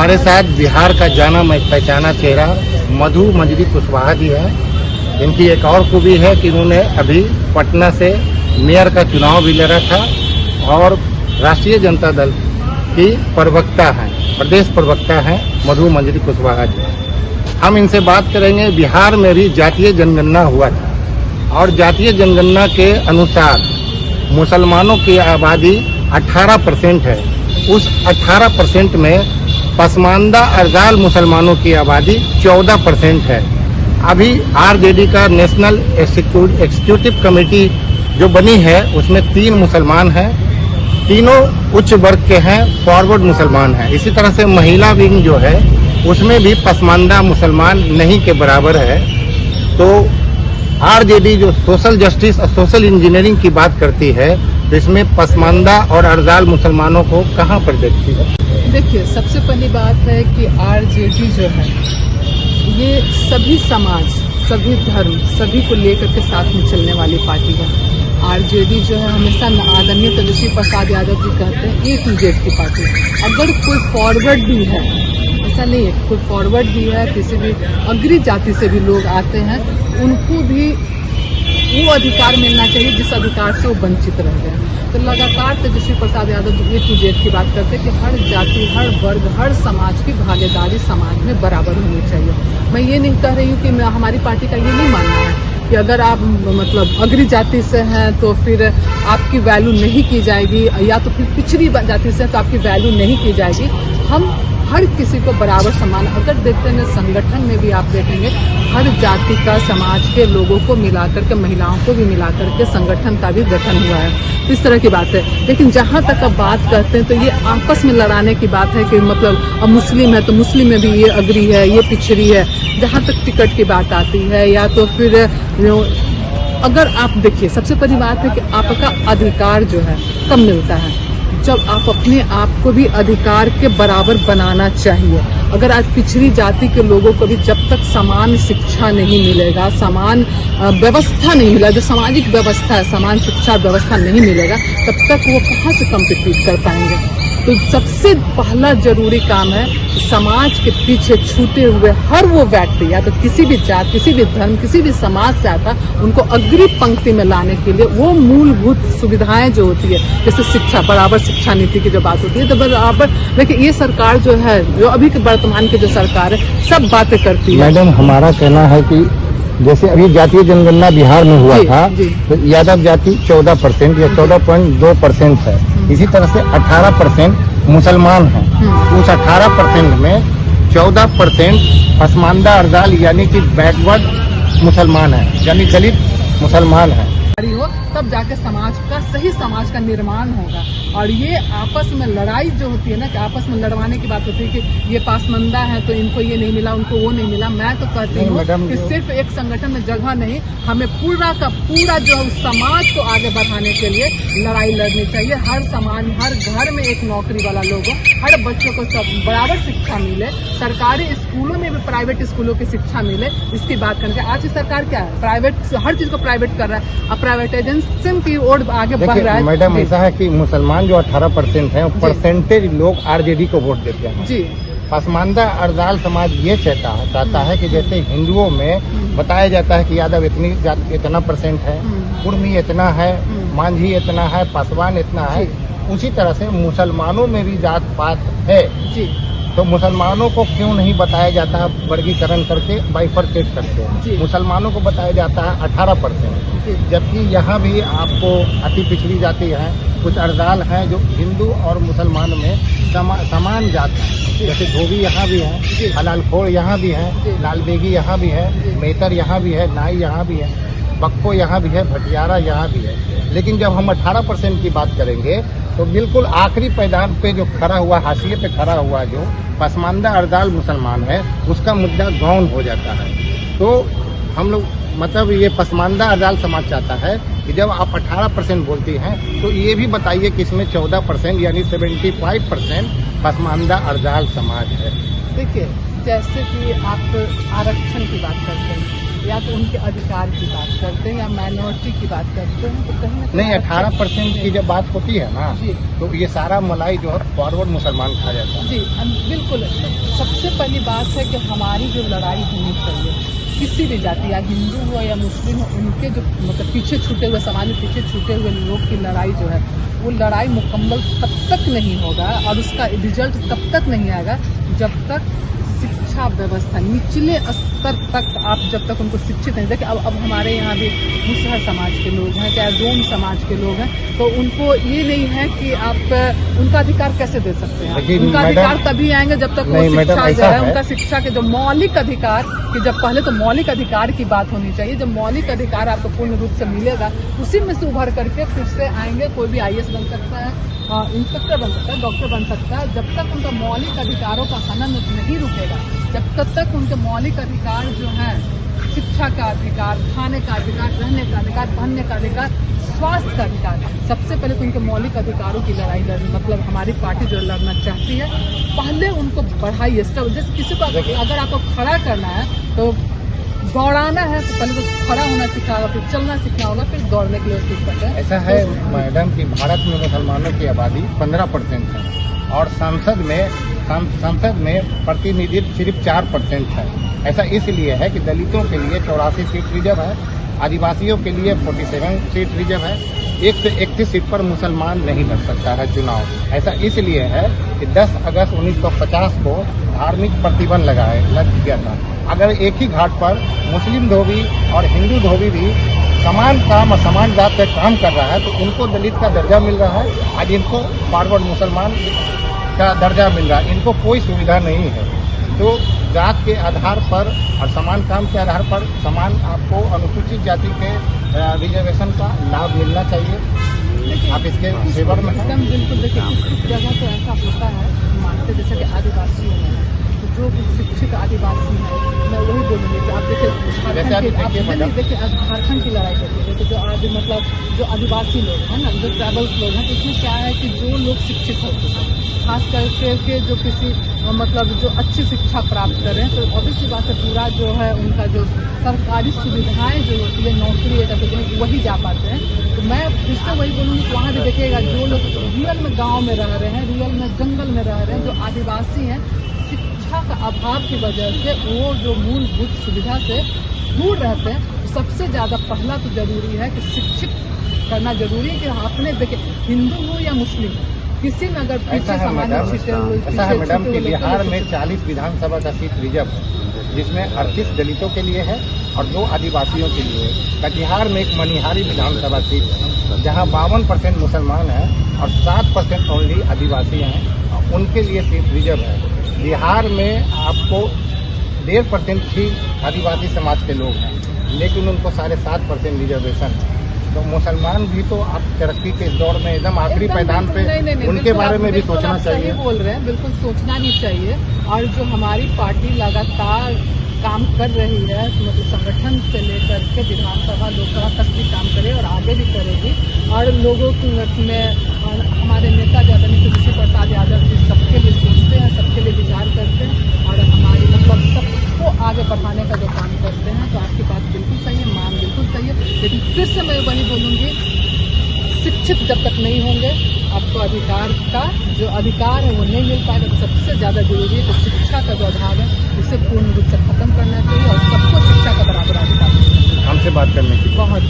हमारे साथ बिहार का जाना पहचाना चेहरा मधु मंजरी कुशवाहा जी है। इनकी एक और खूबी है कि उन्होंने अभी पटना से मेयर का चुनाव भी लड़ा था और राष्ट्रीय जनता दल की प्रवक्ता हैं, प्रदेश प्रवक्ता हैं मधु मंजरी कुशवाहा जी। हम इनसे बात करेंगे। बिहार में भी जातीय जनगणना हुआ था और जातीय जनगणना के अनुसार मुसलमानों की आबादी 18% है। उस 18% में पसमानदा अरजाल मुसलमानों की आबादी 14% है। अभी आरजेडी का नेशनल एग्जीक्यूटिव कमेटी जो बनी है उसमें 3 मुसलमान हैं, तीनों उच्च वर्ग के हैं, फॉरवर्ड मुसलमान हैं। इसी तरह से महिला विंग जो है उसमें भी पसमानदा मुसलमान नहीं के बराबर है। तो आरजेडी जो सोशल जस्टिस और सोशल इंजीनियरिंग की बात करती है तो इसमें पसमानदा और अरजाल मुसलमानों को कहाँ पर देखती है? देखिए, सबसे पहली बात है कि आरजेडी जो है ये सभी समाज, सभी धर्म, सभी को लेकर के साथ में चलने वाली पार्टी है। आरजेडी जो है हमेशा आदरणीय तेजस्वी प्रसाद यादव जी कहते हैं A to Z की पार्टी। अगर कोई फॉरवर्ड भी है, ऐसा नहीं है, कोई फॉरवर्ड भी है, किसी भी अग्री जाति से भी लोग आते हैं, उनको भी वो अधिकार मिलना चाहिए जिस अधिकार से वो वंचित रह गए। तो लगातार Tejashwi Prasad Yadav A to Z की बात करते हैं कि हर जाति, हर वर्ग, हर समाज की भागीदारी समाज में बराबर होनी चाहिए। मैं ये नहीं कह रही हूँ कि हमारी पार्टी का ये नहीं मानना है कि अगर आप मतलब अग्री जाति से हैं तो फिर आपकी वैल्यू नहीं की जाएगी, या तो फिर पिछड़ी जाति से है तो आपकी वैल्यू नहीं की जाएगी। हम हर किसी को बराबर समान, अगर देखते हैं संगठन में भी आप देखेंगे हर जाति का, समाज के लोगों को मिलाकर के, महिलाओं को भी मिलाकर के संगठन का भी गठन हुआ है। इस तरह की बात है। लेकिन जहाँ तक अब बात करते हैं तो ये आपस में लड़ाने की बात है कि मतलब अब मुस्लिम है तो मुस्लिम में भी ये अग्री है, ये पिछड़ी है। जहाँ तक टिकट की बात आती है या तो फिर अगर आप देखिए, सबसे पहली बात है कि आपका अधिकार जो है कब मिलता है? जब आप अपने आप को भी अधिकार के बराबर बनाना चाहिए। अगर आज पिछड़ी जाति के लोगों को भी जब तक समान शिक्षा नहीं मिलेगा, समान व्यवस्था नहीं मिलेगा, जो सामाजिक व्यवस्था है, समान शिक्षा व्यवस्था नहीं मिलेगा, तब तक वो कहाँ से कम्पीट कर पाएंगे? तो सबसे पहला जरूरी काम है समाज के पीछे छूटे हुए हर वो व्यक्ति, या तो किसी भी जात, किसी भी धर्म, किसी भी समाज से आता, उनको अग्रिम पंक्ति में लाने के लिए वो मूलभूत सुविधाएं जो होती है, जैसे शिक्षा, बराबर शिक्षा नीति की जो बात होती है, तो बराबर देखिए ये सरकार जो है, जो अभी के वर्तमान की जो सरकार है, सब बातें करती है। मैडम, हमारा कहना है कि जैसे अभी जातीय जनगणना बिहार में हुआ था तो यादव जाति 14% या 14.2% है। इसी तरह से 18% मुसलमान हैं। उस 18% में 14% पसमानदा अरजाल यानी कि बैकवर्ड मुसलमान है, यानी दलित मुसलमान है। हो तब जाके समाज का, सही समाज का निर्माण होगा। और ये आपस में लड़ाई जो होती है ना, कि आपस में लड़वाने की बात होती है कि ये पासमंदा है तो इनको ये नहीं मिला, उनको वो नहीं मिला। मैं तो कहती हूँ कि सिर्फ एक संगठन में जगह नहीं, हमें पूरा का पूरा जो समाज को आगे बढ़ाने के लिए लड़ाई लड़नी चाहिए। हर समाज, हर घर में एक नौकरी वाला लोग हो, हर बच्चों को सब बराबर शिक्षा मिले, सरकारी स्कूलों में भी प्राइवेट स्कूलों की शिक्षा मिले, इसकी बात करके। आज की सरकार क्या है, प्राइवेट, हर चीज को प्राइवेट कर रहा है, अब प्राइवेटाइजेशन की ओर आगे बढ़ रहा है। मैडम, ऐसा है कि मुसलमान जो 18% है, परसेंटेज लोग आरजेडी को वोट देते हैं जी। पसमानदा अरजाल समाज ये चाहता है कि जैसे हिंदुओं में बताया जाता है कि यादव इतना % है, कुर्मी इतना है, मांझी इतना है, पासवान इतना है, उसी तरह से मुसलमानों में भी जात पात है जी। तो मुसलमानों को क्यों नहीं बताया जाता वर्गीकरण करके, बाइफरकेट करके? मुसलमानों को बताया जाता है 18%, जबकि यहाँ भी आपको अति पिछड़ी जाति है, कुछ अरजाल हैं जो हिंदू और मुसलमान में समान जात है। जैसे धोबी यहाँ भी है, हलालखोर यहाँ भी है, लालबेगी यहाँ भी है, मेतर यहाँ भी है, नाई यहाँ भी है, बक्को यहाँ भी है, भटियारा यहाँ भी है। लेकिन जब हम 18% की बात करेंगे तो बिल्कुल आखिरी पैदान पे जो खड़ा हुआ, हाशिए पे खड़ा हुआ जो पसमानदा अरजाल मुसलमान है, उसका मुद्दा गौन हो जाता है। तो हम लोग मतलब ये पसमानदा अरजाल समाज चाहता है कि जब आप 18% बोलती हैं तो ये भी बताइए कि इसमें 14% यानी 75% पसमानदा अरजाल समाज है। देखिए, जैसे कि आप आरक्षण की बात करते हैं या तो उनके अधिकार की बात करते हैं या माइनॉरिटी की बात करते हैं, तो कहीं नहीं 18% की जब बात होती है ना, तो ये सारा मलाई जो है फॉरवर्ड मुसलमान खा जाता है। जी बिल्कुल। बात है कि हमारी जो लड़ाई होनी चाहिए किसी भी जाति, या हिंदू हो या मुस्लिम हो, उनके जो मतलब पीछे छूटे हुए, समाज में पीछे छूटे हुए लोग की लड़ाई जो है वो लड़ाई मुकम्मल तब तक नहीं होगा और उसका रिजल्ट तब तक नहीं आएगा जब तक शिक्षा व्यवस्था निचले स्तर तक आप जब तक उनको शिक्षित नहीं। देखिए अब हमारे यहाँ भी मुसहर समाज के लोग हैं, क्या दोन समाज के लोग हैं, तो उनको ये नहीं है कि आप उनका अधिकार कैसे दे सकते हैं। उनका अधिकार तभी आएंगे जब तक वो शिक्षा जो है उनका शिक्षा के जो मौलिक अधिकार कि जब पहले तो मौलिक अधिकार की बात होनी चाहिए। जब मौलिक अधिकार आपको पूर्ण रूप से मिलेगा उसी में से उभर करके फिर से आएंगे। कोई भी IAS बन सकता है, इंस्पेक्टर बन सकता है, डॉक्टर बन सकता है। जब तक उनका मौलिक अधिकारों का हनन नहीं रुकेगा, जब तक उनके मौलिक अधिकार जो है शिक्षा का अधिकार, खाने का अधिकार, रहने का अधिकार, पहनने का अधिकार, स्वास्थ्य का अधिकार, सबसे पहले तो उनके मौलिक अधिकारों की लड़ाई लड़नी मतलब हमारी पार्टी जो लड़ना चाहती है पहले उनको बढ़ाइए। जैसे किसी को अगर आपको खड़ा करना है तो दौड़ाना है तो पहले तो खड़ा होना सीखा होगा, फिर चलना सीखना होगा, फिर दौड़ने के लिए सीख सकते हैं। ऐसा है मैडम कि भारत में मुसलमानों की आबादी 15% है और संसद में प्रतिनिधित्व सिर्फ 4% है। ऐसा इसलिए है कि दलितों के लिए 84 सीट रिजर्व है, आदिवासियों के लिए 47 सीट रिजर्व है, 1 से 31 सीट पर मुसलमान नहीं लड़ सकता है चुनाव। ऐसा इसलिए है कि 10 अगस्त 1950 को धार्मिक प्रतिबंध लग गया था। अगर एक ही घाट पर मुस्लिम धोबी और हिंदू धोबी भी समान काम और समान जात पे काम कर रहा है तो उनको दलित का दर्जा मिल रहा है। आज इनको फॉरवर्ड मुसलमान का दर्जा मिल रहा है, इनको कोई सुविधा नहीं है। तो जात के आधार पर और समान काम के आधार पर समान आपको अनुसूचित जाति के रिजर्वेशन का लाभ मिलना चाहिए। आप इसके फेवर में एकदम बिल्कुल। देखिए कुछ जगह तो ऐसा होता है मानते जैसे कि आदिवासियों में जो शिक्षित आदिवासी है, मैं वही बोलूँगी कि आप देखिए झारखंड की लड़ाई करती है। जो मतलब जो आदिवासी लोग हैं ना, जो ट्राइबल्स लोग हैं, तो इसमें क्या है कि जो लोग शिक्षित हो चुके हैं, खास करके जो किसी मतलब जो अच्छी शिक्षा प्राप्त करें तो ऑब्वियसली बात है पूरा जो है उनका जो सरकारी सुविधाएं जो होती है, नौकरी है, वही जा पाते हैं। तो मैं फिर से वही बोलूँगी कि वहाँ भी देखिएगा जो लोग रियल में गाँव में रह रहे हैं, रियल में जंगल में रह रहे हैं, जो आदिवासी हैं, शिक्षा का अभाव की वजह से वो जो मूलभूत सुविधा से दूर रहते हैं। सबसे ज़्यादा पहला तो जरूरी है कि शिक्षित करना जरूरी है कि आपने देखिए हिंदू हो या मुस्लिम हो, किसी में अगर ऐसा है मैडम कि बिहार में 40 विधानसभा का सीट रिजर्व है, जिसमें 38 दलितों के लिए है और 2 आदिवासियों के लिए है। कटिहार में एक मनिहारी विधानसभा सीट है जहां 52% मुसलमान हैं और 7% ओनली आदिवासी हैं, उनके लिए सीट रिजर्व है। बिहार में आपको 1.5% ही आदिवासी समाज के लोग हैं, लेकिन उनको 7.5% रिजर्वेशन है। तो मुसलमान भी तो आप तरक्की के इस दौर में एकदम आखिरी पैदान पे उनके बारे में भी सोचना चाहिए। बोल रहे हैं, बिल्कुल सोचना भी चाहिए। और जो हमारी पार्टी लगातार काम कर रही है मतलब संगठन से लेकर के विधानसभा लोकसभा तक भी काम करे और आगे भी करेगी। और लोगों में हमारे नेता आदरणीय तेजस्वी प्रसाद यादव जी सबके लिए सोचते हैं, सबके लिए विचार करते हैं और हमारी मतलब सबको आगे बढ़ाने का जो काम करते हैं। तो आपकी बात बिल्कुल सही है, मान बिल्कुल सही है, लेकिन फिर से मैं वही बोलूँगी, शिक्षित जब तक नहीं होंगे आपको अधिकार का जो अधिकार है वो नहीं मिल पाएगा। तो सबसे ज़्यादा जरूरी है कि शिक्षा का जो अभाव है उसे पूर्ण रूप से खत्म करना चाहिए और सबको शिक्षा का बराबर अधिकार। हमसे बात करने की बहुत